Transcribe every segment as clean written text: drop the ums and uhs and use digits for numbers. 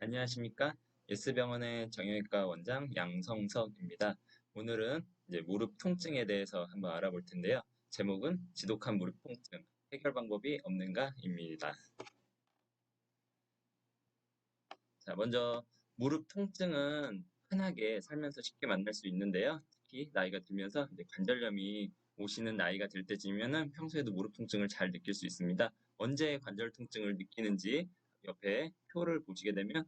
안녕하십니까? S병원의 정형외과 원장 양성석입니다. 오늘은 이제 무릎 통증에 대해서 한번 알아볼 텐데요. 제목은 지독한 무릎 통증, 해결 방법이 없는가입니다. 자, 먼저 무릎 통증은 흔하게 살면서 쉽게 만날 수 있는데요. 특히 나이가 들면서 이제 관절염이 오시는 나이가 될 때쯤이면은 평소에도 무릎 통증을 잘 느낄 수 있습니다. 언제 관절 통증을 느끼는지 옆에 표를 보시게 되면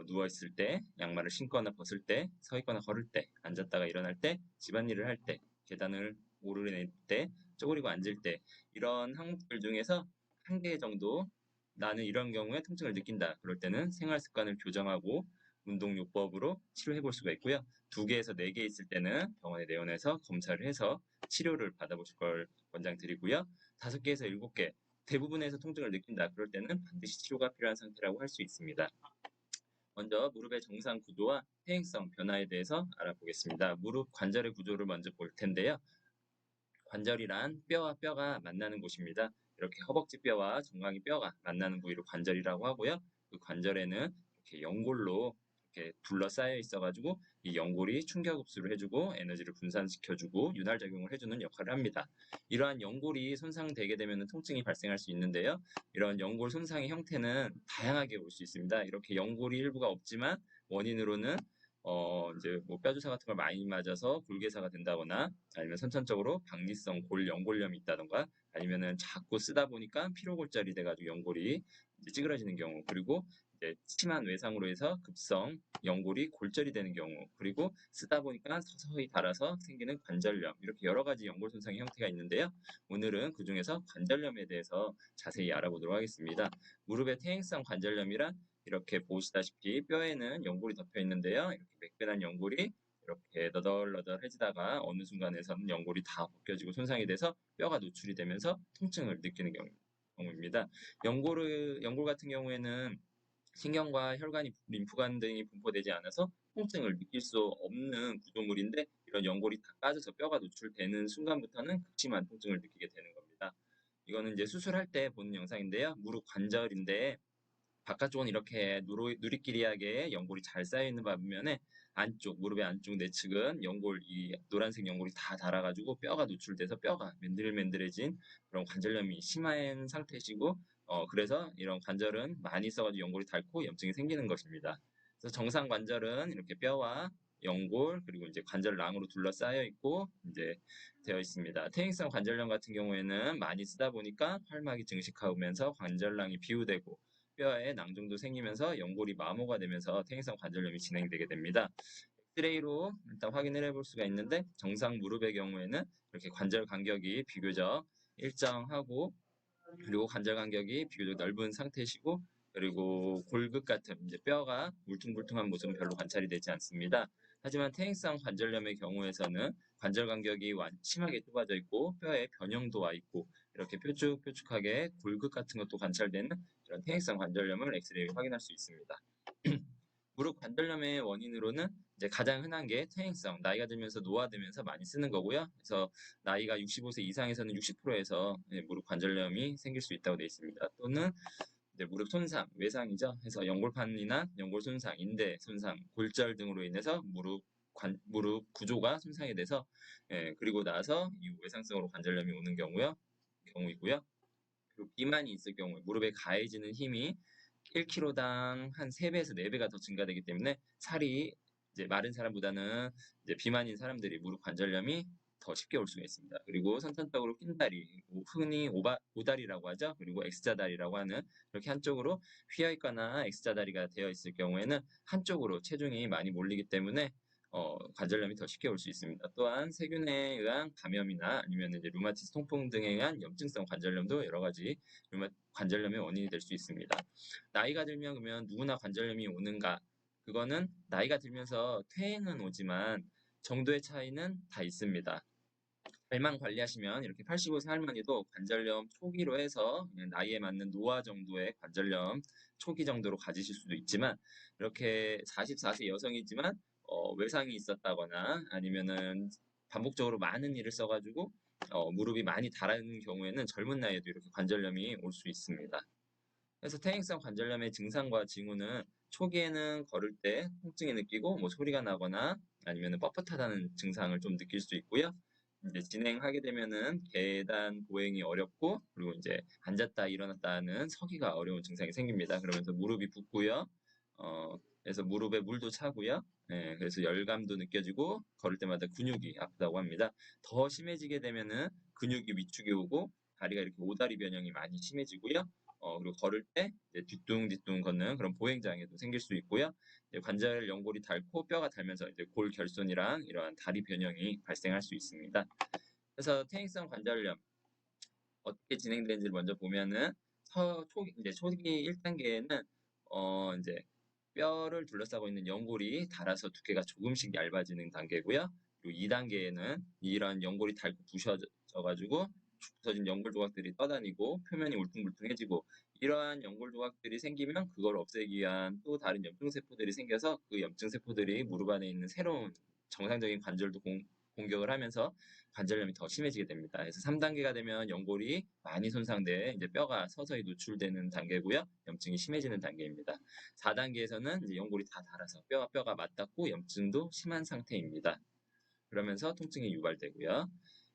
누워있을 때, 양말을 신거나 벗을 때, 서 있거나 걸을 때, 앉았다가 일어날 때, 집안일을 할 때, 계단을 오르낼 때, 쪼그리고 앉을 때 이런 항목들 중에서 한 개 정도 나는 이런 경우에 통증을 느낀다. 그럴 때는 생활 습관을 교정하고 운동요법으로 치료해 볼 수가 있고요. 2개에서 4개 있을 때는 병원에 내원해서 검사를 해서 치료를 받아보실 걸 권장드리고요. 5개에서 7개, 대부분에서 통증을 느낀다. 그럴 때는 반드시 치료가 필요한 상태라고 할 수 있습니다. 먼저 무릎의 정상 구조와 퇴행성 변화에 대해서 알아보겠습니다. 무릎 관절의 구조를 먼저 볼 텐데요. 관절이란 뼈와 뼈가 만나는 곳입니다. 이렇게 허벅지 뼈와 정강이 뼈가 만나는 부위를 관절이라고 하고요. 그 관절에는 이렇게 연골로 이렇게 둘러싸여 있어가지고 이 연골이 충격 흡수를 해주고 에너지를 분산시켜주고 윤활작용을 해주는 역할을 합니다. 이러한 연골이 손상되게 되면 통증이 발생할 수 있는데요. 이런 연골 손상의 형태는 다양하게 올 수 있습니다. 이렇게 연골이 일부가 없지만 원인으로는 이제 뭐 뼈주사 같은 걸 많이 맞아서 골괴사가 된다거나 아니면 선천적으로 박리성 연골염이 있다던가 아니면은 자꾸 쓰다 보니까 피로골절이 돼가지고 연골이 이제 찌그러지는 경우 그리고 이제 심한 외상으로 해서 급성 연골이 골절이 되는 경우 그리고 쓰다 보니까 서서히 닳아서 생기는 관절염 이렇게 여러 가지 연골 손상의 형태가 있는데요. 오늘은 그 중에서 관절염에 대해서 자세히 알아보도록 하겠습니다. 무릎의 퇴행성 관절염이란 이렇게 보시다시피 뼈에는 연골이 덮여 있는데요. 이렇게 매끈한 연골이 이렇게 너덜너덜해지다가 어느 순간에서는 연골이 다 벗겨지고 손상이 돼서 뼈가 노출이 되면서 통증을 느끼는 경우입니다. 연골 같은 경우에는 신경과 혈관이 림프관 등이 분포되지 않아서 통증을 느낄 수 없는 구조물인데 이런 연골이 다 까져서 뼈가 노출되는 순간부터는 극심한 통증을 느끼게 되는 겁니다. 이거는 이제 수술할 때 보는 영상인데요. 무릎 관절인데 바깥쪽은 이렇게 누리끼리하게 연골이 잘 쌓여있는 반면에 무릎의 안쪽 내측은 이 노란색 연골이 다 닳아가지고 뼈가 노출돼서 뼈가 맨들맨들해진 그런 관절염이 심한 상태시고, 그래서 이런 관절은 많이 써가지고 연골이 닳고 염증이 생기는 것입니다. 그래서 정상 관절은 이렇게 뼈와 연골, 그리고 이제 관절낭으로 둘러싸여 있고, 이제 되어 있습니다. 퇴행성 관절염 같은 경우에는 많이 쓰다 보니까 활막이 증식하면서 관절낭이 비우되고, 뼈에 낭종도 생기면서 연골이 마모가 되면서 퇴행성 관절염이 진행되게 됩니다. 엑스레이로 일단 확인을 해볼 수가 있는데 정상 무릎의 경우에는 이렇게 관절 간격이 비교적 일정하고 그리고 관절 간격이 비교적 넓은 상태시고 그리고 골극 같은 이제 뼈가 울퉁불퉁한 모습은 별로 관찰이 되지 않습니다. 하지만 퇴행성 관절염의 경우에서는 관절 간격이 심하게 좁아져 있고 뼈에 변형도 와 있고 이렇게 뾰족뾰족하게 골극 같은 것도 관찰되는 이런 퇴행성 관절염을 엑스레이로 확인할 수 있습니다. 무릎 관절염의 원인으로는 이제 가장 흔한 게 퇴행성, 나이가 들면서 노화되면서 많이 쓰는 거고요. 그래서 나이가 65세 이상에서는 60%에서 무릎 관절염이 생길 수 있다고 되어 있습니다. 또는 이제 무릎 손상, 외상이죠. 해서 연골판이나 연골 손상, 인대 손상, 골절 등으로 인해서 무릎 구조가 손상이 돼서 그리고 나서 이 외상성으로 관절염이 오는 경우이고요. 그리고 비만이 있을 경우에 무릎에 가해지는 힘이 1kg당 한 3배에서 4배가 더 증가되기 때문에 살이 이제 마른 사람보다는 이제 비만인 사람들이 무릎 관절염이 더 쉽게 올 수가 있습니다. 그리고 선천적으로 낀 다리, 흔히 오다리라고 하죠. 그리고 X자다리라고 하는 이렇게 한쪽으로 휘어 있거나 X자다리가 되어 있을 경우에는 한쪽으로 체중이 많이 몰리기 때문에 관절염이 더 쉽게 올 수 있습니다. 또한 세균에 의한 감염이나 아니면 이제 류마티스 통풍 등에 의한 염증성 관절염도 여러 가지 관절염의 원인이 될 수 있습니다. 나이가 들면 그러면 누구나 관절염이 오는가? 그거는 나이가 들면서 퇴행은 오지만 정도의 차이는 다 있습니다. 잘만 관리하시면 이렇게 85세 할머니도 관절염 초기로 해서 그냥 나이에 맞는 노화 정도의 관절염 초기 정도로 가지실 수도 있지만 이렇게 44세 여성이지만 외상이 있었다거나 아니면은 반복적으로 많은 일을 써가지고 무릎이 많이 닳은 경우에는 젊은 나이에도 이렇게 관절염이 올 수 있습니다. 그래서 퇴행성 관절염의 증상과 징후는 초기에는 걸을 때 통증이 느끼고 뭐 소리가 나거나 아니면 뻣뻣하다는 증상을 좀 느낄 수 있고요. 이제 진행하게 되면은 계단 보행이 어렵고 그리고 이제 앉았다 일어났다 하는 서기가 어려운 증상이 생깁니다. 그러면서 무릎이 붓고요. 그래서 무릎에 물도 차고요. 예, 그래서 열감도 느껴지고 걸을 때마다 근육이 아프다고 합니다. 더 심해지게 되면은 근육이 위축이 오고 다리가 이렇게 오다리 변형이 많이 심해지고요. 그리고 걸을 때 이제 뒤뚱뒤뚱 걷는 그런 보행장애도 생길 수 있고요. 관절 연골이 닳고 뼈가 닳면서 이제 골 결손이랑 이러한 다리 변형이 발생할 수 있습니다. 그래서 퇴행성 관절염 어떻게 진행되는지를 먼저 보면은 초기 1단계에는 이제 뼈를 둘러싸고 있는 연골이 닳아서 두께가 조금씩 얇아지는 단계고요. 그리고 2단계에는 이런 연골이 닳고 부셔져 가지고 부서진 연골 조각들이 떠다니고 표면이 울퉁불퉁해지고 이러한 연골 조각들이 생기면 그걸 없애기 위한 또 다른 염증 세포들이 생겨서 그 염증 세포들이 무릎 안에 있는 새로운 정상적인 관절도 공격을 하면서 관절염이 더 심해지게 됩니다. 그래서 3단계가 되면 연골이 많이 손상돼 이제 뼈가 서서히 노출되는 단계고요. 염증이 심해지는 단계입니다. 4단계에서는 이제 연골이 다 닳아서 뼈가 맞닿고 염증도 심한 상태입니다. 그러면서 통증이 유발되고요.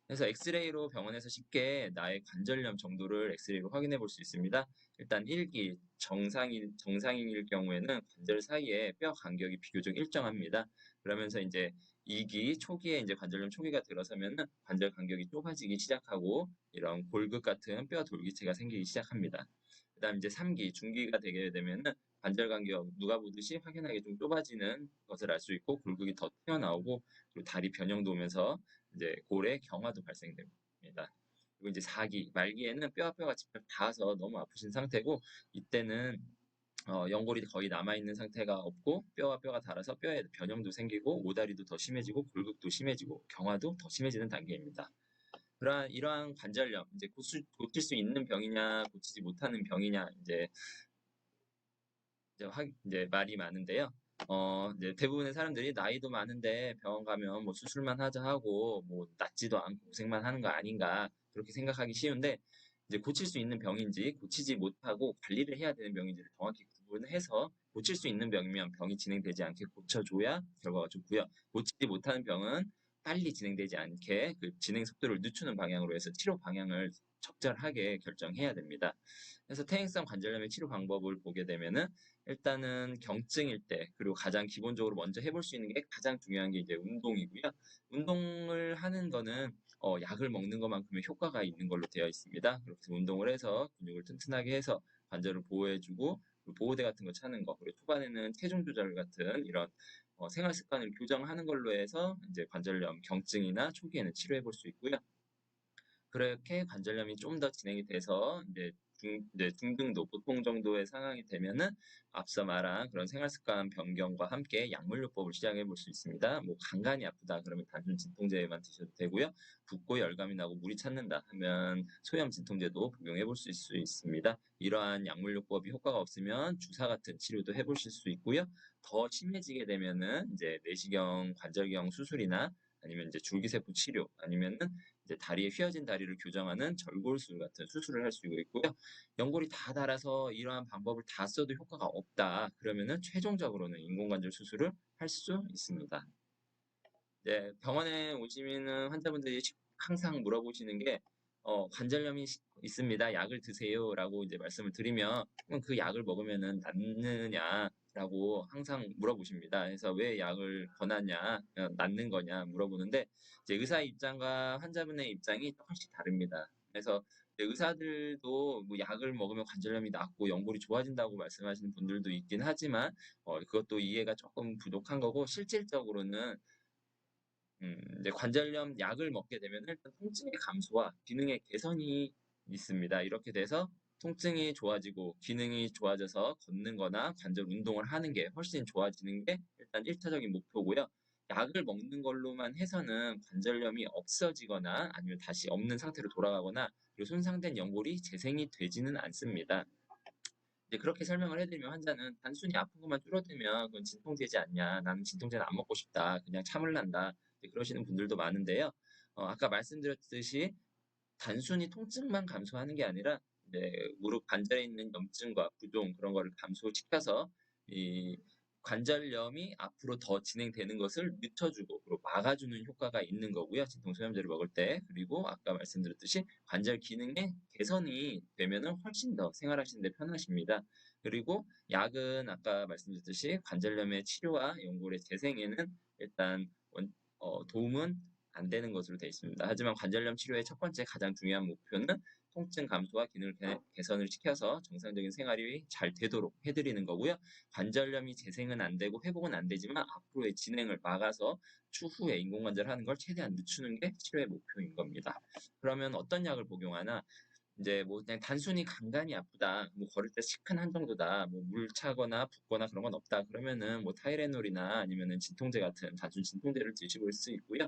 그래서 엑스레이로 병원에서 쉽게 나의 관절염 정도를 엑스레이로 확인해 볼 수 있습니다. 일단 1기 정상인일 경우에는 관절 사이에 뼈 간격이 비교적 일정합니다. 그러면서 이제 2기 초기에 이제 관절염 초기가 들어서면은 관절 간격이 좁아지기 시작하고 이런 골극 같은 뼈 돌기체가 생기기 시작합니다. 그다음 이제 3기 중기가 되게 되면은 관절 간격 누가 보듯이 확연하게 좀 좁아지는 것을 알 수 있고 골극이 더 튀어나오고 그리고 다리 변형도 오면서 이제 골에 경화도 발생됩니다. 그리고 이제 4기 말기에는 뼈가 직접 닿아서 너무 아프신 상태고 이때는 연골이 거의 남아있는 상태가 없고 뼈가 닳아서 뼈에 변형도 생기고 오다리도 더 심해지고 골극도 심해지고 경화도 더 심해지는 단계입니다. 이러한 관절염 이제 고칠 수 있는 병이냐 고치지 못하는 병이냐 이제 말이 많은데요. 이제 대부분의 사람들이 나이도 많은데 병원 가면 뭐 수술만 하자 하고 뭐 낫지도 않고 고생만 하는 거 아닌가 그렇게 생각하기 쉬운데 이제 고칠 수 있는 병인지 고치지 못하고 관리를 해야 되는 병인지를 정확히 구분해서 고칠 수 있는 병이면 병이 진행되지 않게 고쳐줘야 결과가 좋고요. 고치지 못하는 병은 빨리 진행되지 않게 그 진행 속도를 늦추는 방향으로 해서 치료 방향을 적절하게 결정해야 됩니다. 그래서 퇴행성 관절염의 치료 방법을 보게 되면은 일단은 경증일 때 그리고 가장 기본적으로 먼저 해볼 수 있는 게 가장 중요한 게 이제 운동이고요. 운동을 하는 거는 약을 먹는 것만큼의 효과가 있는 걸로 되어 있습니다. 그렇게 해서 운동을 해서 근육을 튼튼하게 해서 관절을 보호해주고 보호대 같은 거 차는 거 그리고 초반에는 체중 조절 같은 이런 생활 습관을 교정하는 걸로 해서 이제 관절염 경증이나 초기에는 치료해 볼 수 있고요. 그렇게 관절염이 좀 더 진행이 돼서 이제 중등도 보통 정도의 상황이 되면은 앞서 말한 그런 생활 습관 변경과 함께 약물요법을 시작해 볼 수 있습니다. 뭐 간간이 아프다 그러면 단순 진통제만 드셔도 되고요. 붓고 열감이 나고 물이 찼는다 하면 소염 진통제도 복용해 볼 수 있습니다. 이러한 약물요법이 효과가 없으면 주사 같은 치료도 해 보실 수 있고요. 더 심해지게 되면은 이제 내시경 관절경 수술이나 아니면 이제 줄기세포 치료 아니면은 이제 다리에 휘어진 다리를 교정하는 절골술 같은 수술을 할 수 있고요. 연골이 다 닳아서 이러한 방법을 다 써도 효과가 없다. 그러면은 최종적으로는 인공관절 수술을 할 수 있습니다. 네, 병원에 오시면은 환자분들이 항상 물어보시는 게 관절염이 있습니다. 약을 드세요라고 이제 말씀을 드리면 그럼 그 약을 먹으면은 낫느냐라고 항상 물어보십니다. 그래서 왜 약을 권하냐, 낫는 거냐 물어보는데 이제 의사의 입장과 환자분의 입장이 조금씩 다릅니다. 그래서 의사들도 뭐 약을 먹으면 관절염이 낫고 연골이 좋아진다고 말씀하시는 분들도 있긴 하지만 그것도 이해가 조금 부족한 거고 실질적으로는 이제 관절염 약을 먹게 되면 일단 통증의 감소와 기능의 개선이 있습니다. 이렇게 돼서 통증이 좋아지고 기능이 좋아져서 걷는 거나 관절 운동을 하는 게 훨씬 좋아지는 게 일단 1차적인 목표고요. 약을 먹는 걸로만 해서는 관절염이 없어지거나 아니면 다시 없는 상태로 돌아가거나 그리고 손상된 연골이 재생이 되지는 않습니다. 이제 그렇게 설명을 해드리면 환자는 단순히 아픈 것만 줄어들면 그건 진통제지 않냐. 나는 진통제는 안 먹고 싶다. 그냥 참을란다. 그러시는 분들도 많은데요. 아까 말씀드렸듯이 단순히 통증만 감소하는 게 아니라 이제 무릎 관절에 있는 염증과 부종 그런 거를 감소시켜서 이 관절염이 앞으로 더 진행되는 것을 늦춰주고 그리고 막아주는 효과가 있는 거고요. 진통소염제를 먹을 때. 그리고 아까 말씀드렸듯이 관절 기능의 개선이 되면은 훨씬 더 생활하시는 데 편하십니다. 그리고 약은 아까 말씀드렸듯이 관절염의 치료와 연골의 재생에는 일단 도움은 안 되는 것으로 되어 있습니다. 하지만 관절염 치료의 첫 번째 가장 중요한 목표는 통증 감소와 기능을 개선을 시켜서 정상적인 생활이 잘 되도록 해드리는 거고요. 관절염이 재생은 안 되고 회복은 안 되지만 앞으로의 진행을 막아서 추후에 인공관절 하는 걸 최대한 늦추는 게 치료의 목표인 겁니다. 그러면 어떤 약을 복용하나? 이제 뭐 그냥 단순히 간간이 아프다, 뭐 걸을 때 시큰한 정도다, 뭐 물 차거나 붓거나 그런 건 없다. 그러면은 뭐 타이레놀이나 아니면은 진통제 같은 단순 진통제를 드시고 수 있고요.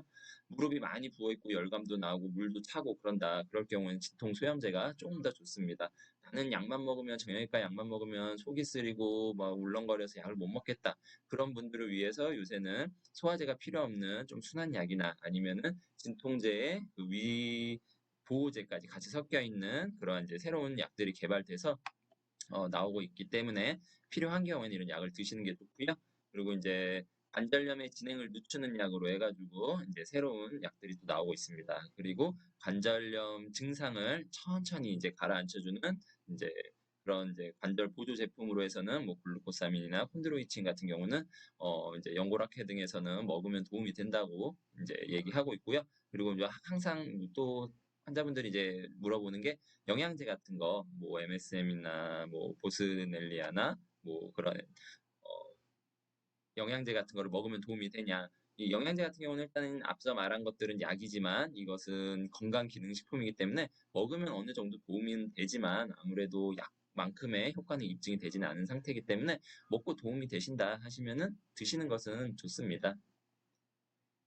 무릎이 많이 부어 있고 열감도 나고 물도 차고 그런다. 그럴 경우에는 진통 소염제가 조금 더 좋습니다. 나는 약만 먹으면 정형외과 약만 먹으면 속이 쓰리고 막 울렁거려서 약을 못 먹겠다. 그런 분들을 위해서 요새는 소화제가 필요 없는 좀 순한 약이나 아니면은 진통제의 위 보호제까지 같이 섞여 있는 그런 이제 새로운 약들이 개발돼서 나오고 있기 때문에 필요한 경우에는 이런 약을 드시는 게 좋고요. 그리고 이제 관절염의 진행을 늦추는 약으로 해가지고 이제 새로운 약들이 또 나오고 있습니다. 그리고 관절염 증상을 천천히 이제 가라앉혀주는 이제 그런 이제 관절 보조 제품으로 해서는 뭐 글루코사민이나 콘드로이친 같은 경우는 이제 연골학회 등에서는 먹으면 도움이 된다고 이제 얘기하고 있고요. 그리고 이제 항상 또 환자분들이 이제 물어보는 게 영양제 같은 거, 뭐 MSM이나 뭐 보스넬리아나 뭐 그런 영양제 같은 거를 먹으면 도움이 되냐? 이 영양제 같은 경우는 일단은 앞서 말한 것들은 약이지만 이것은 건강기능식품이기 때문에 먹으면 어느 정도 도움이 되지만 아무래도 약만큼의 효과는 입증이 되지는 않은 상태이기 때문에 먹고 도움이 되신다 하시면은 드시는 것은 좋습니다.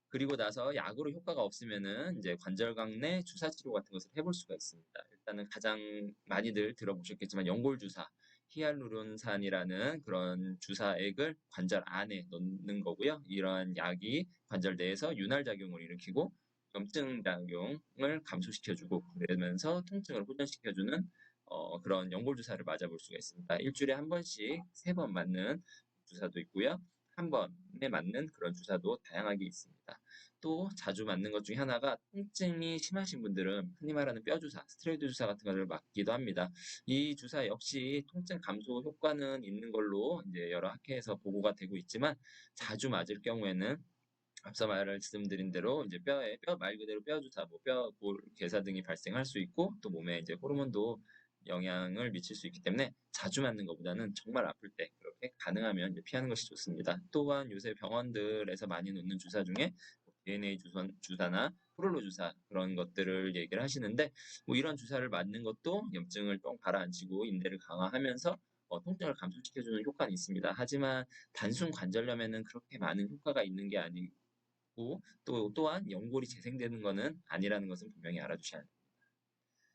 그리고 나서 약으로 효과가 없으면은 이제 관절강 내 주사 치료 같은 것을 해볼 수가 있습니다. 일단은 가장 많이들 들어보셨겠지만 연골 주사, 히알루론산이라는 그런 주사액을 관절 안에 넣는 거고요. 이러한 약이 관절 내에서 윤활 작용을 일으키고 염증 작용을 감소시켜주고 그러면서 통증을 호전시켜주는 그런 연골 주사를 맞아볼 수가 있습니다. 일주일에 한 번씩 3번 맞는 주사도 있고요. 한 번에 맞는 그런 주사도 다양하게 있습니다. 또 자주 맞는 것 중에 하나가 통증이 심하신 분들은 흔히 말하는 뼈 주사, 스테로이드 주사 같은 것을 맞기도 합니다. 이 주사 역시 통증 감소 효과는 있는 걸로 이제 여러 학회에서 보고가 되고 있지만 자주 맞을 경우에는 앞서 말씀드린 대로 이제 뼈 말 그대로 뼈 주사, 뭐 골 괴사 등이 발생할 수 있고 또 몸에 이제 호르몬도 영향을 미칠 수 있기 때문에 자주 맞는 것보다는 정말 아플 때 그렇게 가능하면 피하는 것이 좋습니다. 또한 요새 병원들에서 많이 놓는 주사 중에 DNA 주사나 프롤로 주사 그런 것들을 얘기를 하시는데 뭐 이런 주사를 맞는 것도 염증을 똥 가라앉히고 인대를 강화하면서 통증을 감소시켜주는 효과는 있습니다. 하지만 단순 관절염에는 그렇게 많은 효과가 있는 게 아니고 또한 연골이 재생되는 것은 아니라는 것은 분명히 알아두셔야 합니다.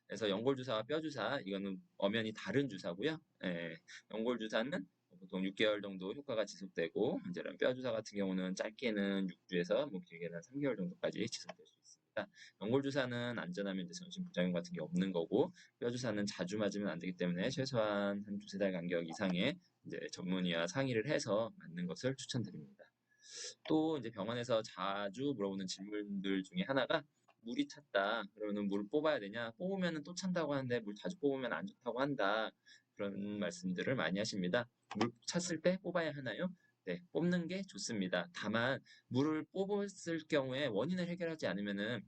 그래서 연골 주사와 뼈 주사 이거는 엄연히 다른 주사고요. 예, 연골 주사는 보통 6개월 정도 효과가 지속되고 이제 뼈 주사 같은 경우는 짧게는 6주에서 뭐 길게는 3개월 정도까지 지속될 수 있습니다. 연골 주사는 안전하면 이제 전신 부작용 같은 게 없는 거고 뼈 주사는 자주 맞으면 안 되기 때문에 최소한 한 2~3달 간격 이상의 이제 전문의와 상의를 해서 맞는 것을 추천드립니다. 또 이제 병원에서 자주 물어보는 질문들 중에 하나가 물이 찼다. 그러면 물 뽑아야 되냐? 뽑으면 또 찬다고 하는데 물 자주 뽑으면 안 좋다고 한다. 그런 말씀들을 많이 하십니다. 물 찼을 때 뽑아야 하나요? 네, 뽑는 게 좋습니다. 다만 물을 뽑았을 경우에 원인을 해결하지 않으면은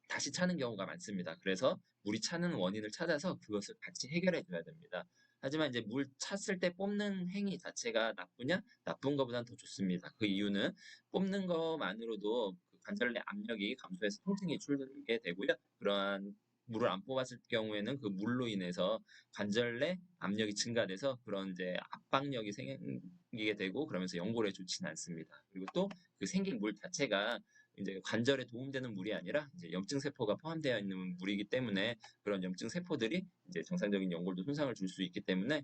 다시 차는 경우가 많습니다. 그래서 물이 차는 원인을 찾아서 그것을 같이 해결해 줘야 됩니다. 하지만 이제 물 찼을 때 뽑는 행위 자체가 나쁘냐? 나쁜 것보다는 더 좋습니다. 그 이유는 뽑는 것만으로도 그 관절 내 압력이 감소해서 통증이 줄게 되고요. 그러한 물을 안 뽑았을 경우에는 그 물로 인해서 관절 내 압력이 증가돼서 그런 이제 압박력이 생기게 되고 그러면서 연골에 좋지는 않습니다. 그리고 또 그 생긴 물 자체가 이제 관절에 도움되는 물이 아니라 이제 염증 세포가 포함되어 있는 물이기 때문에 그런 염증 세포들이 이제 정상적인 연골도 손상을 줄 수 있기 때문에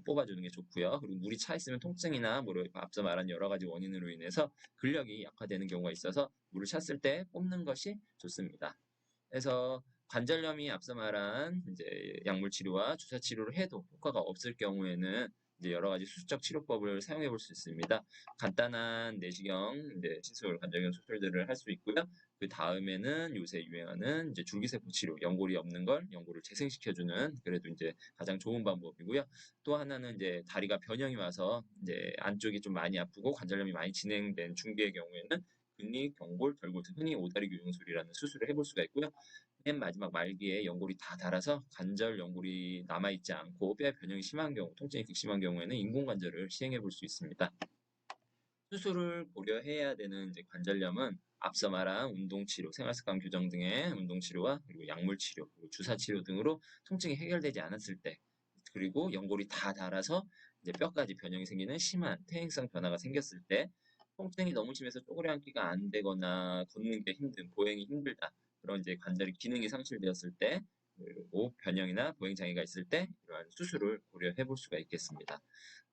뽑아주는 게 좋고요. 그리고 물이 차 있으면 통증이나 뭐 앞서 말한 여러 가지 원인으로 인해서 근력이 약화되는 경우가 있어서 물을 찼을 때 뽑는 것이 좋습니다. 그래서 관절염이 앞서 말한 이제 약물 치료와 주사 치료를 해도 효과가 없을 경우에는 이제 여러 가지 수술적 치료법을 사용해 볼 수 있습니다. 간단한 내시경 이제 시술, 관절경 수술들을 할 수 있고요. 그 다음에는 요새 유행하는 이제 줄기세포 치료, 연골이 없는 걸 연골을 재생시켜주는 그래도 이제 가장 좋은 방법이고요. 또 하나는 이제 다리가 변형이 와서 이제 안쪽이 좀 많이 아프고 관절염이 많이 진행된 중기의 경우에는 근리, 경골, 결골, 흔히 오다리 교정술이라는 수술을 해볼 수가 있고요. 맨 마지막 말기에 연골이 다 닳아서 관절 연골이 남아있지 않고 뼈 변형이 심한 경우, 통증이 극심한 경우에는 인공관절을 시행해 볼 수 있습니다. 수술을 고려해야 되는 이제 관절염은 앞서 말한 운동치료, 생활습관 교정 등의 운동치료와 그리고 약물치료, 그리고 주사치료 등으로 통증이 해결되지 않았을 때, 그리고 연골이 다 닳아서 이제 뼈까지 변형이 생기는 심한 퇴행성 변화가 생겼을 때, 통증이 너무 심해서 쪼그려 앉기가 안 되거나 걷는 게 힘든, 보행이 힘들다. 그런 이제 관절의 기능이 상실되었을 때, 그리고 변형이나 보행 장애가 있을 때 이러한 수술을 고려해 볼 수가 있겠습니다.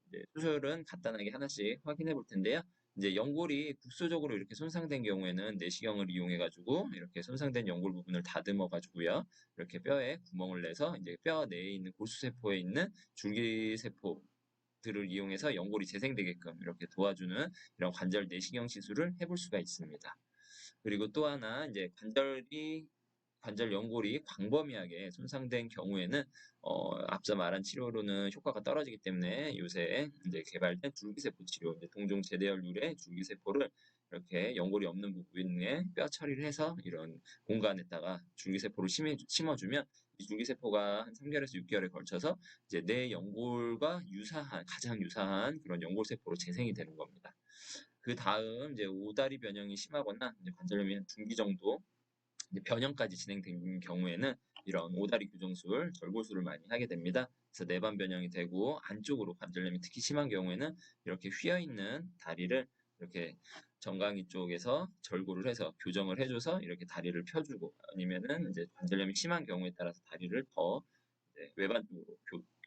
이제 수술은 간단하게 하나씩 확인해 볼 텐데요. 이제 연골이 국소적으로 이렇게 손상된 경우에는 내시경을 이용해 가지고 이렇게 손상된 연골 부분을 다듬어 가지고요. 이렇게 뼈에 구멍을 내서 이제 뼈 내에 있는 골수세포에 있는 줄기세포들을 이용해서 연골이 재생되게끔 이렇게 도와주는 이런 관절 내시경 시술을 해볼 수가 있습니다. 그리고 또 하나 이제 관절 연골이 광범위하게 손상된 경우에는 앞서 말한 치료로는 효과가 떨어지기 때문에 요새 이제 개발된 줄기세포 치료, 이제 동종 제대혈률의 줄기세포를 이렇게 연골이 없는 부분에 뼈 처리를 해서 이런 공간에다가 줄기세포를 심어주면 이 줄기세포가 한 3개월에서 6개월에 걸쳐서 이제 내 연골과 가장 유사한 그런 연골세포로 재생이 되는 겁니다. 그 다음 이제 오다리 변형이 심하거나 이제 관절염이 한 중기 정도 이제 변형까지 진행된 경우에는 이런 오다리 교정술, 절골술을 많이 하게 됩니다. 그래서 내반 변형이 되고 안쪽으로 관절염이 특히 심한 경우에는 이렇게 휘어 있는 다리를 이렇게 정강이 쪽에서 절골을 해서 교정을 해줘서 이렇게 다리를 펴주고 아니면은 이제 관절염이 심한 경우에 따라서 다리를 더 외반 쪽으로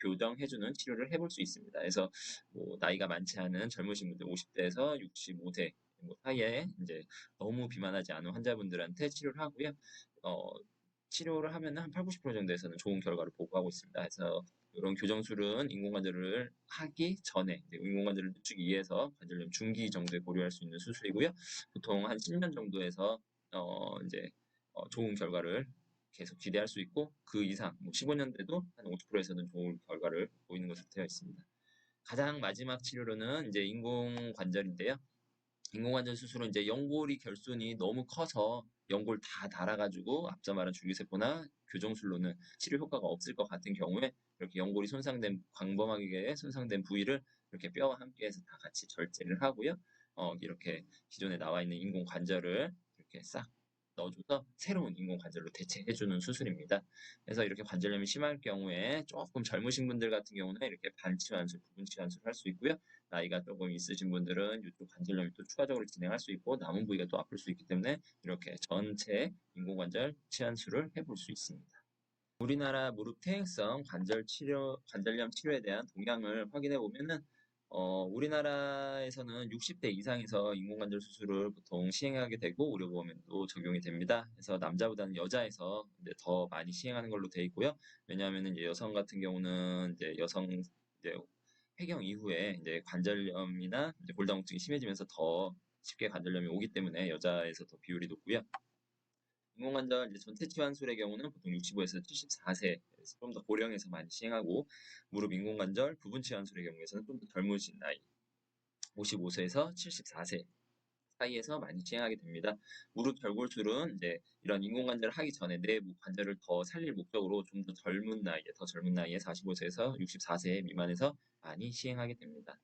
교정해주는 치료를 해볼 수 있습니다. 그래서 뭐 나이가 많지 않은 젊으신 분들 50대에서 65세 뭐 사이에 이제 너무 비만하지 않은 환자분들한테 치료를 하고요. 어, 치료를 하면 한 8, 90% 정도에서는 좋은 결과를 보고하고 있습니다. 그래서 이런 교정술은 인공관절을 하기 전에 인공관절을 늦추기 위해서 관절염 중기 정도에 고려할 수 있는 수술이고요. 보통 한 10년 정도에서 이제 좋은 결과를 계속 기대할 수 있고 그 이상 뭐 15년 돼도 한 50%에서는 좋은 결과를 보이는 것으로 되어 있습니다. 가장 마지막 치료로는 이제 인공관절인데요. 인공관절 수술은 이제 연골이 결손이 너무 커서 연골 다 닳아가지고 앞서 말한 줄기세포나 교정술로는 치료 효과가 없을 것 같은 경우에 이렇게 연골이 광범하게 손상된 부위를 이렇게 뼈와 함께해서 다 같이 절제를 하고요. 이렇게 기존에 나와 있는 인공관절을 이렇게 싹 넣어줘서 새로운 인공관절로 대체해주는 수술입니다. 그래서 이렇게 관절염이 심할 경우에 조금 젊으신 분들 같은 경우는 이렇게 반치환술, 부분치환술을 할 수 있고요. 나이가 조금 있으신 분들은 이쪽 관절염이 또 추가적으로 진행할 수 있고 남은 부위가 또 아플 수 있기 때문에 이렇게 전체 인공관절 치환술을 해볼 수 있습니다. 우리나라 무릎 퇴행성 관절염 치료에 대한 동향을 확인해 보면은 우리나라에서는 60대 이상에서 인공관절 수술을 보통 시행하게 되고 의료보험에도 적용이 됩니다. 그래서 남자보다는 여자에서 이제 더 많이 시행하는 걸로 되어 있고요. 왜냐하면 이제 여성 같은 경우는 이제 이제 폐경 이후에 이제 관절염이나 이제 골다공증이 심해지면서 더 쉽게 관절염이 오기 때문에 여자에서 더 비율이 높고요. 인공관절 이제 전체 치환술의 경우는 보통 65에서 74세, 좀 더 고령에서 많이 시행하고 무릎 인공관절 부분 치환술의 경우에서는 좀 더 젊으신 나이, 55세에서 74세 사이에서 많이 시행하게 됩니다. 무릎 결골술은 이제 이런 인공관절을 하기 전에 내 관절을 더 살릴 목적으로 좀 더 젊은 나이에 45세에서 64세 미만에서 많이 시행하게 됩니다.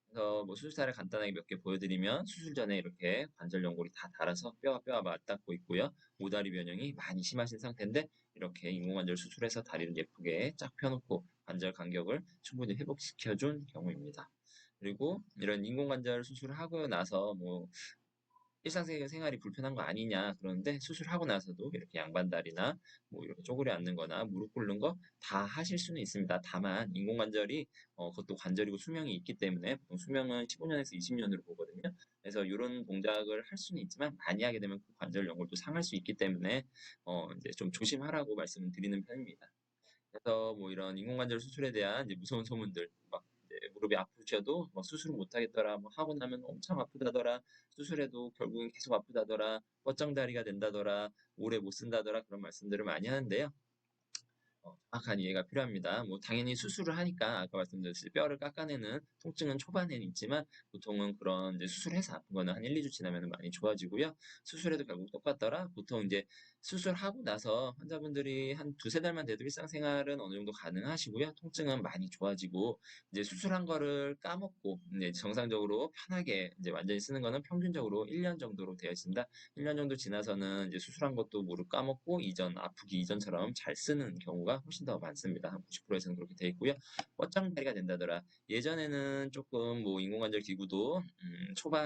그래서 뭐 수술 사례 간단하게 몇 개 보여드리면 수술 전에 이렇게 관절 연골이 다 닳아서 뼈와 맞닿고 있고요. 오다리 변형이 많이 심하신 상태인데 이렇게 인공관절 수술해서 다리를 예쁘게 쫙 펴놓고 관절 간격을 충분히 회복시켜준 경우입니다. 그리고 이런 인공관절 수술을 하고 나서 뭐 일상생활이 불편한 거 아니냐 그러는데 수술하고 나서도 이렇게 양반다리나 뭐 이렇게 쪼그려 앉는 거나 무릎 꿇는 거 다 하실 수는 있습니다. 다만 인공관절이 그것도 관절이고 수명이 있기 때문에 보통 수명은 15년에서 20년으로 보거든요. 그래서 이런 동작을 할 수는 있지만 많이 하게 되면 그 관절 연골도 상할 수 있기 때문에 이제 좀 조심하라고 말씀을 드리는 편입니다. 그래서 뭐 이런 인공관절 수술에 대한 이제 무서운 소문들, 막 이제 무릎이 아프셔도 막 수술을 못 하겠더라, 뭐 하고 나면 엄청 아프다더라, 수술해도 결국은 계속 아프다더라, 뻗정다리가 된다더라, 오래 못 쓴다더라 그런 말씀들을 많이 하는데요. 정확한 이해가 필요합니다. 뭐 당연히 수술을 하니까 아까 말씀드렸듯이 뼈를 깎아내는 통증은 초반에는 있지만 보통은 그런 이제 수술해서 아픈 거는 한 1, 2주 지나면 많이 좋아지고요. 수술해도 결국 똑같더라. 보통 이제 수술하고 나서 환자분들이 한 두세 달만 돼도 일상생활은 어느 정도 가능하시고요. 통증은 많이 좋아지고 이제 수술한 거를 까먹고 이제 정상적으로 편하게 이제 완전히 쓰는 거는 평균적으로 1년 정도로 되어 있습니다. 1년 정도 지나서는 이제 수술한 것도 무릎 까먹고 아프기 이전처럼 잘 쓰는 경우가 훨씬 더 많습니다. 한 90%에서는 그렇게 돼 있고요. 뻗정다리가 된다더라. 예전에는 조금 뭐 인공관절 기구도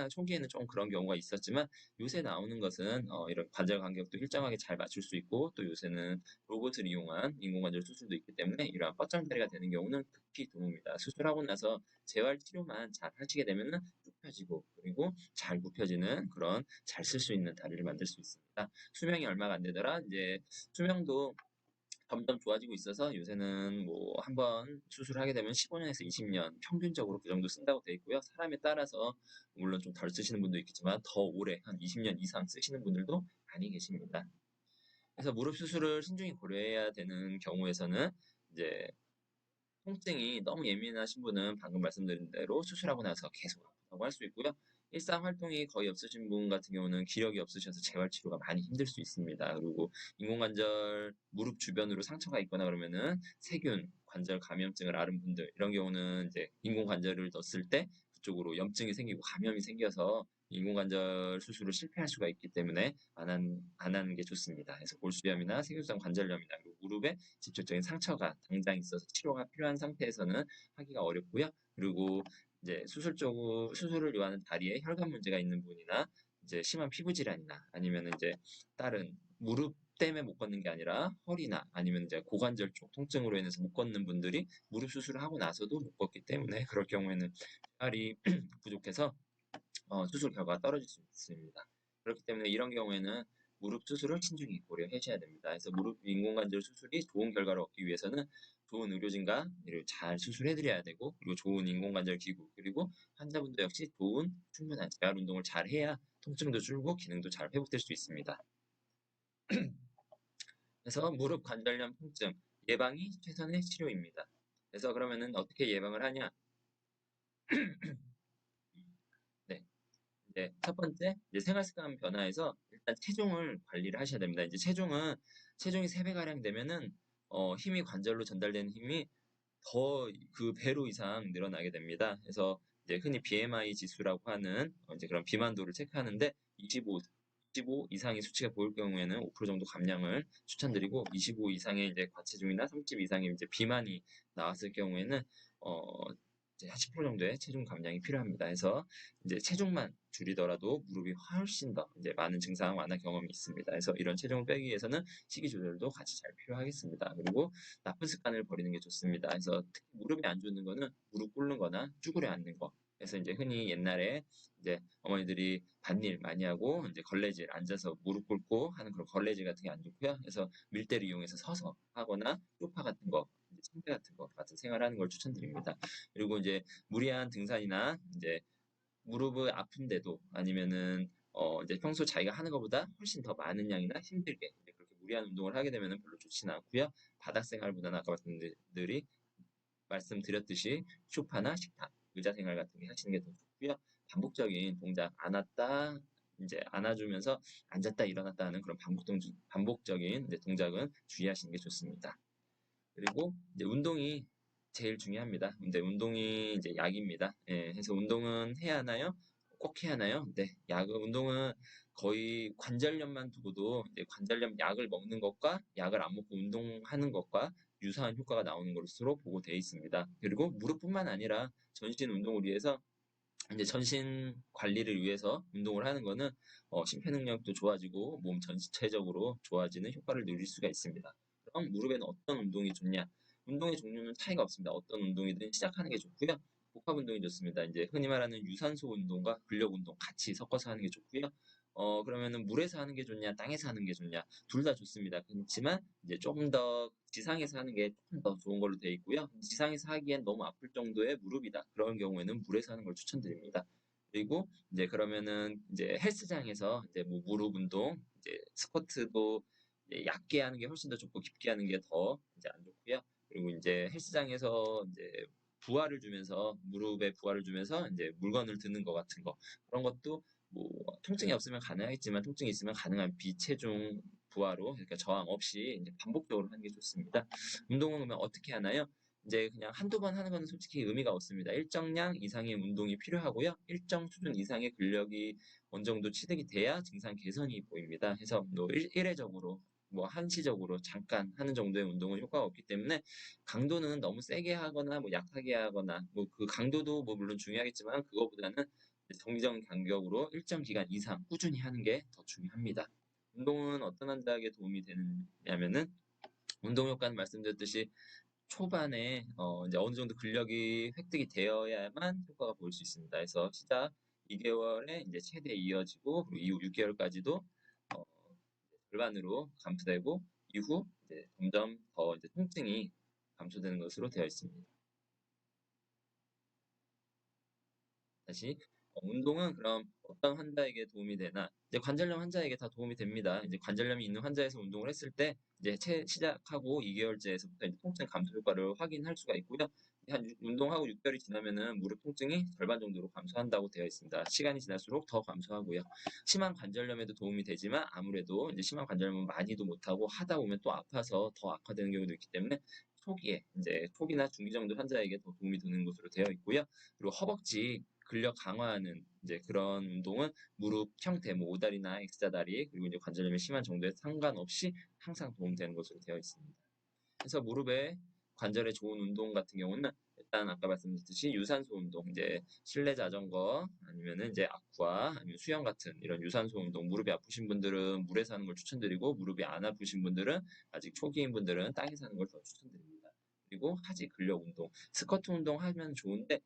초기에는 좀 그런 경우가 있었지만 요새 나오는 것은 이런 관절 간격도 일정하게 잘 맞출 수 있고 또 요새는 로봇을 이용한 인공관절 수술도 있기 때문에 이러한 뻗정다리가 되는 경우는 극히 드뭅니다. 수술하고 나서 재활 치료만 잘 하시게 되면은 쭉 펴지고 그리고 잘 굽혀지는 그런 잘 쓸 수 있는 다리를 만들 수 있습니다. 수명이 얼마가 안 되더라. 이제 수명도 점점 좋아지고 있어서 요새는 뭐 한번 수술하게 되면 15년에서 20년 평균적으로 그 정도 쓴다고 돼 있고요. 사람에 따라서 물론 좀 덜 쓰시는 분도 있겠지만 더 오래 한 20년 이상 쓰시는 분들도 많이 계십니다. 그래서 무릎 수술을 신중히 고려해야 되는 경우에서는 이제 통증이 너무 예민하신 분은 방금 말씀드린 대로 수술하고 나서 계속 아프다고 할 수 있고요. 일상 활동이 거의 없으신 분 같은 경우는 기력이 없으셔서 재활 치료가 많이 힘들 수 있습니다. 그리고 인공관절 무릎 주변으로 상처가 있거나 그러면은 세균, 관절 감염증을 앓은 분들 이런 경우는 이제 인공관절을 넣었을 때 그쪽으로 염증이 생기고 감염이 생겨서 인공관절 수술을 실패할 수가 있기 때문에 안 하는 게 좋습니다. 그래서 골수염이나 세균성 관절염이나 그리고 무릎에 직접적인 상처가 당장 있어서 치료가 필요한 상태에서는 하기가 어렵고요. 그리고 이제 수술을 요하는 다리에 혈관 문제가 있는 분이나 이제 심한 피부 질환이나 아니면 이제 다른 무릎 때문에 못 걷는 게 아니라 허리나 아니면 이제 고관절 쪽 통증으로 인해서 못 걷는 분들이 무릎 수술을 하고 나서도 못 걷기 때문에 그럴 경우에는 혈이 부족해서 수술 결과가 떨어질 수 있습니다. 그렇기 때문에 이런 경우에는 무릎 수술을 신중히 고려하셔야 됩니다. 그래서 무릎 인공관절 수술이 좋은 결과를 얻기 위해서는 좋은 의료진과 잘 수술해드려야 되고 그리고 좋은 인공관절 기구 그리고 환자분도 역시 좋은 충분한 재활 운동을 잘 해야 통증도 줄고 기능도 잘 회복될 수 있습니다. 그래서 무릎 관절염 통증 예방이 최선의 치료입니다. 그래서 그러면은 어떻게 예방을 하냐? 네. 이제 첫 번째, 이제 생활 습관 변화에서 일단 체중을 관리를 하셔야 됩니다. 이제 체중이 3배가량 되면은, 힘이 관절로 전달되는 힘이 더 그 배로 이상 늘어나게 됩니다. 그래서 이제 흔히 BMI 지수라고 하는 이제 그런 비만도를 체크하는데 25 이상의 수치가 보일 경우에는 5% 정도 감량을 추천드리고 25 이상의 이제 과체중이나 30 이상의 이제 비만이 나왔을 경우에는 어, 이제 한 10% 정도의 체중 감량이 필요합니다. 그래서 이제 체중만 줄이더라도 무릎이 훨씬 더 이제 많은 증상 완화 경험이 있습니다. 그래서 이런 체중을 빼기 위해서는 식이 조절도 같이 잘 필요하겠습니다. 그리고 나쁜 습관을 버리는 게 좋습니다. 그래서 특히 무릎이 안 좋는 거는 무릎 꿇는 거나 쭈그려 앉는 거. 그래서 이제 흔히 옛날에 이제 어머니들이 밭일 많이 하고 이제 걸레질 앉아서 무릎 꿇고 하는 그런 걸레질 같은 게 안 좋고요. 그래서 밀대를 이용해서 서서 하거나 소파 같은 거, 이제 침대 같은 거 같은 생활하는 걸 추천드립니다. 그리고 이제 무리한 등산이나 이제 무릎을 아픈데도 아니면은 이제 평소 자기가 하는 것보다 훨씬 더 많은 양이나 힘들게 이제 그렇게 무리한 운동을 하게 되면은 별로 좋지는 않고요. 바닥 생활보다는 아까 말씀드렸듯이 소파나 식탁, 의자 생활 같은 게 하시는 게 더 좋고요. 반복적인 동작 안았다 이제 안아주면서 앉았다 일어났다 하는 그런 반복적인 이제 동작은 주의하시는 게 좋습니다. 그리고 이제 운동이 제일 중요합니다. 근데 운동이 이제 약입니다. 예, 그래서 운동은 해야 하나요? 꼭 해야 하나요? 네, 운동은 거의 관절염만 두고도 이제 관절염 약을 먹는 것과 약을 안 먹고 운동하는 것과 유사한 효과가 나오는 것으로 보고되어 있습니다. 그리고 무릎뿐만 아니라 전신 운동을 위해서 이제 전신 관리를 위해서 운동을 하는 거는 심폐 능력도 좋아지고 몸 전체적으로 좋아지는 효과를 누릴 수가 있습니다. 그럼 무릎에는 어떤 운동이 좋냐? 운동의 종류는 차이가 없습니다. 어떤 운동이든 시작하는 게 좋고요. 복합 운동이 좋습니다. 이제 흔히 말하는 유산소 운동과 근력 운동 같이 섞어서 하는 게 좋고요. 그러면은 물에서 하는 게 좋냐, 땅에서 하는 게 좋냐, 둘 다 좋습니다. 그렇지만 이제 조금 더 지상에서 하는 게 조금 더 좋은 걸로 되어 있고요. 지상에서 하기엔 너무 아플 정도의 무릎이다. 그런 경우에는 물에서 하는 걸 추천드립니다. 그리고 이제 그러면은 이제 헬스장에서 이제 뭐 무릎 운동, 이제 스쿼트도 이제 얕게 하는 게 훨씬 더 좋고 깊게 하는 게 더 이제 안 좋고요. 그리고 이제 헬스장에서 이제 부하를 주면서 무릎에 부하를 주면서 이제 물건을 드는 것 같은 거 그런 것도 뭐 통증이 없으면 가능하겠지만 통증이 있으면 가능한 비체중 부하로 그러니까 저항 없이 이제 반복적으로 하는 게 좋습니다. 운동은 그러면 어떻게 하나요? 이제 그냥 한두 번 하는 건 솔직히 의미가 없습니다. 일정량 이상의 운동이 필요하고요. 일정 수준 이상의 근력이 어느 정도 취득이 돼야 증상 개선이 보입니다. 그래서 뭐 일회적으로 뭐 한시적으로 잠깐 하는 정도의 운동은 효과가 없기 때문에 강도는 너무 세게 하거나 뭐 약하게 하거나 뭐 그 강도도 뭐 물론 중요하겠지만 그거보다는 정기적인 간격으로 일정 기간 이상 꾸준히 하는 게 더 중요합니다. 운동은 어떤 환자에게 도움이 되느냐면은 운동 효과는 말씀드렸듯이 초반에 이제 어느 정도 근력이 획득이 되어야만 효과가 보일 수 있습니다. 그래서 시작 2개월에 이제 최대 이어지고 그리고 이후 6개월까지도 어, 절반으로 감소되고 이후 이제 점점 더 이제 통증이 감소되는 것으로 되어 있습니다. 다시 운동은 그럼 어떤 환자에게 도움이 되나? 이제 관절염 환자에게 다 도움이 됩니다. 이제 관절염이 있는 환자에서 운동을 했을 때 이제 시작하고 2개월째에서부터 이제 통증 감소 효과를 확인할 수가 있고요. 운동하고 6개월이 지나면은 무릎 통증이 절반 정도로 감소한다고 되어 있습니다. 시간이 지날수록 더 감소하고요. 심한 관절염에도 도움이 되지만 아무래도 이제 심한 관절염은 많이도 못하고 하다 보면 또 아파서 더 악화되는 경우도 있기 때문에 초기에 이제 초기나 중기 정도 환자에게 더 도움이 되는 것으로 되어 있고요. 그리고 허벅지 근력 강화하는 이제 그런 운동은 무릎 형태, 뭐 오다리나 X자다리 그리고 이제 관절염이 심한 정도에 상관없이 항상 도움되는 것으로 되어 있습니다. 그래서 무릎에 관절에 좋은 운동 같은 경우는 일단 아까 말씀드렸듯이 유산소 운동, 이제 실내 자전거 아니면은 이제 아쿠아 아니면 수영 같은 이런 유산소 운동, 무릎이 아프신 분들은 물에서 하는 걸 추천드리고 무릎이 안 아프신 분들은 아직 초기인 분들은 땅에서 하는 걸 더 추천드립니다. 그리고 하지 근력 운동, 스쿼트 운동 하면 좋은데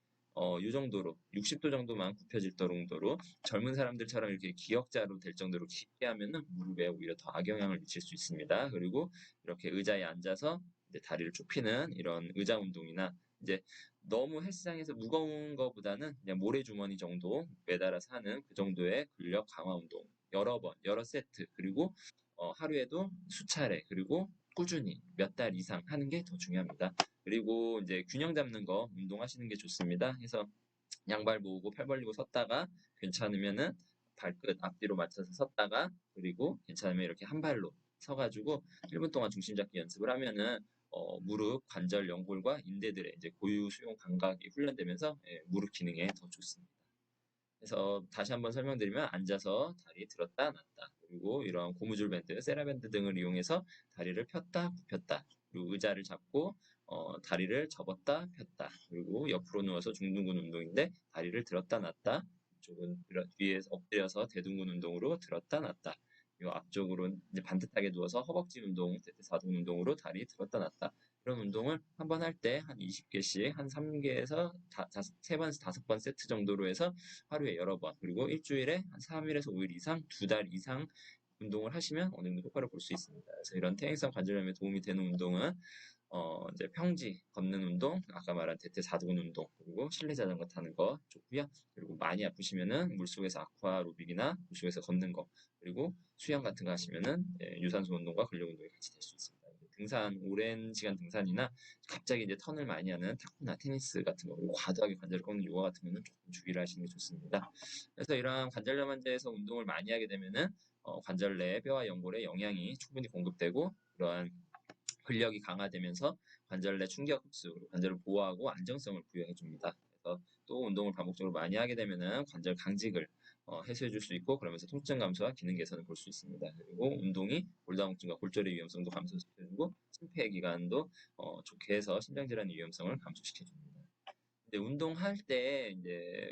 이 정도로 60도 정도만 굽혀질 정도로 젊은 사람들처럼 이렇게 기역자로 될 정도로 깊게 하면은 무릎에 오히려 더 악영향을 미칠 수 있습니다. 그리고 이렇게 의자에 앉아서 이제 다리를 쭉 펴는 이런 의자 운동이나 이제 너무 헬스장에서 무거운 거보다는 그냥 모래주머니 정도 매달아서 하는 그 정도의 근력 강화 운동 여러 번, 여러 세트 그리고 하루에도 수차례 그리고 꾸준히 몇 달 이상 하는 게 더 중요합니다. 그리고 이제 균형 잡는 거 운동하시는 게 좋습니다. 그래서 양발 모으고 팔 벌리고 섰다가 괜찮으면은 발끝 앞뒤로 맞춰서 섰다가 그리고 괜찮으면 이렇게 한 발로 서가지고 1분 동안 중심 잡기 연습을 하면은 무릎 관절 연골과 인대들의 이제 고유 수용 감각이 훈련되면서 무릎 기능에 더 좋습니다. 그래서 다시 한번 설명드리면 앉아서 다리 들었다 놨다 그리고 이런 고무줄 밴드, 세라밴드 등을 이용해서 다리를 폈다 굽혔다 그리고 의자를 잡고 다리를 접었다 폈다 그리고 옆으로 누워서 중둔근 운동인데 다리를 들었다 놨다 이쪽은 뒤에서 엎드려서 대둔근 운동으로 들었다 놨다 이 앞쪽으로 이제 반듯하게 누워서 허벅지 운동, 대퇴사둔 운동으로 다리 들었다 놨다 그런 운동을 한 번 할 때 한 20개씩 한 3개에서 3번에서 5번 세트 정도로 해서 하루에 여러 번 그리고 일주일에 한 3일에서 5일 이상 2달 이상 운동을 하시면 어느 정도 효과를 볼 수 있습니다. 그래서 이런 퇴행성 관절염에 도움이 되는 운동은 이제 평지 걷는 운동, 아까 말한 대퇴사두근 운동, 그리고 실내 자전거 타는 거 좋고요. 그리고 많이 아프시면은 물속에서 아쿠아 로빅이나 물속에서 걷는 거, 그리고 수영 같은 거 하시면은 유산소 운동과 근력 운동이 같이 될 수 있습니다. 등산, 오랜 시간 등산이나 갑자기 이제 턴을 많이 하는 탁구나 테니스 같은 거, 그리고 과도하게 관절을 꺾는 요가 같은 거는 조금 주의를 하시는 게 좋습니다. 그래서 이러한 관절염 환자에서 운동을 많이 하게 되면은 관절 내 뼈와 연골에 영양이 충분히 공급되고 그러한 근력이 강화되면서 관절 내 충격 흡수, 관절을 보호하고 안정성을 부여해 줍니다. 그래서 또 운동을 반복적으로 많이 하게 되면은 관절 강직을 해소해 줄 수 있고 그러면서 통증 감소와 기능 개선을 볼 수 있습니다. 그리고 운동이 골다공증과 골절의 위험성도 감소시켜주고 심폐 기간도 좋게 해서 심장질환의 위험성을 감소시켜 줍니다. 근데 운동할 때 이제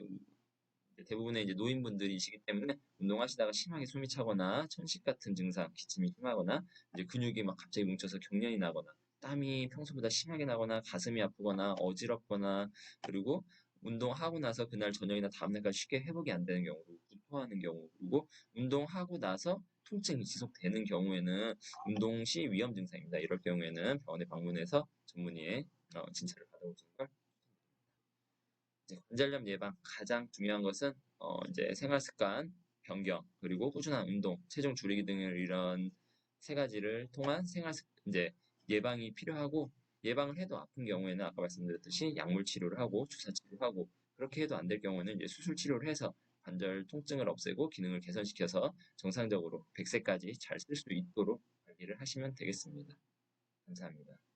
대부분의 이제 노인분들이시기 때문에 운동하시다가 심하게 숨이 차거나 천식 같은 증상, 기침이 심하거나 이제 근육이 막 갑자기 뭉쳐서 경련이 나거나 땀이 평소보다 심하게 나거나 가슴이 아프거나 어지럽거나 그리고 운동하고 나서 그날 저녁이나 다음날까지 쉽게 회복이 안 되는 경우, 구토하는 경우, 그리고 운동하고 나서 통증이 지속되는 경우에는 운동 시 위험 증상입니다. 이럴 경우에는 병원에 방문해서 전문의의 진찰을 받아보시는 걸 이제 관절염 예방 가장 중요한 것은 이제 생활 습관 변경 그리고 꾸준한 운동, 체중 줄이기 등을 이런 세 가지를 통한 이제 예방이 필요하고 예방을 해도 아픈 경우에는 아까 말씀드렸듯이 약물 치료를 하고 주사 치료하고 그렇게 해도 안 될 경우에는 이제 수술 치료를 해서 관절 통증을 없애고 기능을 개선시켜서 정상적으로 100세까지 잘 쓸 수 있도록 관리를 하시면 되겠습니다. 감사합니다.